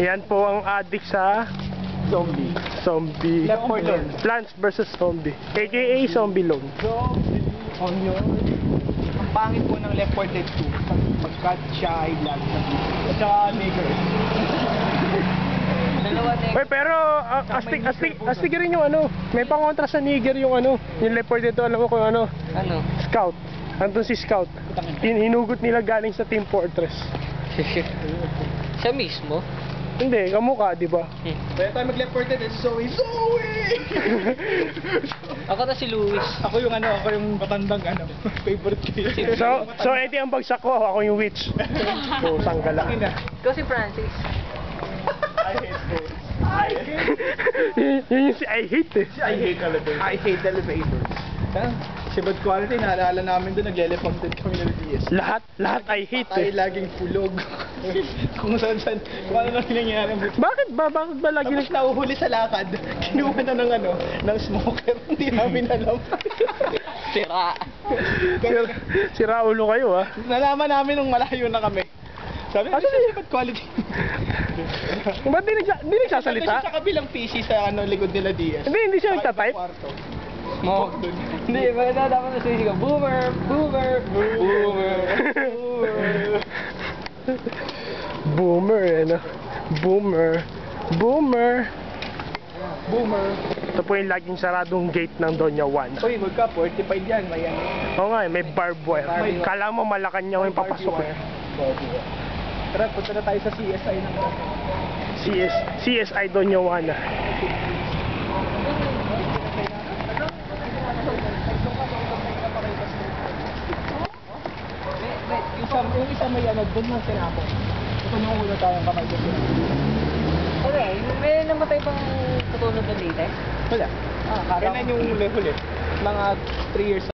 Yan po ang addict sa zombie. Left 4 Dead. Plants vs. Zombie. AKA Zombie Lone. Ang pangit po ng Left 4 Dead 2 pagkat siya ay lag at saka nigger. Dalawa nigger. Uy, pero astig rin yung ano. May pangontra sa nigger yung ano. Yung Left 4 Dead 2, alam mo kung ano? Ano? Scout. Andun si Scout. Hinugot nila galing sa Team Fortress. Siya mismo? Hindi, kamukha, di ba? Kaya tayo mag-Left 4 Dead, it's Zoe! Ako na si Luis. Ako yung matandang favorite ko. So edi ang bagsak ko, ako yung witch. So, sanggala. Ikaw si Francis. Yun yung si I hate eh. I hate elevators. Si Bad Quality, naalala namin doon, nagle-elephant kami ng DS. Lahat I hate Tayo eh. laging pulog. Kung saan, kung ano lang nangyayari. Bakit ba lagi Tapos nauhuli sa lakad, kinuha na ng smoker, hindi namin alam. Sira. Sira ulo kayo ah. Nalaman namin nung malayo na kami. Sabi Ano siya yun? si Bad Quality. Ba't di nagsasalita? Siya sa kabilang PC sa likod nila DS. Hindi siya nagtatype. Smoke dun. Hindi, maganda dapat na sisi ka. Boomer! Boomer! Boomer! Boomer eh no. Boomer. Ito po yung laging saradong gate ng Doña Juan. Uy, wag ka, fortified yan. May yan. Oo nga eh, may barbed wire. Kala mo Malacanang yung papasok eh. Tara, punta na tayo sa CSI naman. CSI Doña Juana. Yung isa may doon ng sinapon. Ito yung una tayong kamay ko. Okay, may namatay pang katulad ng date eh? Wala. Kailan yung huli? Mga 3 years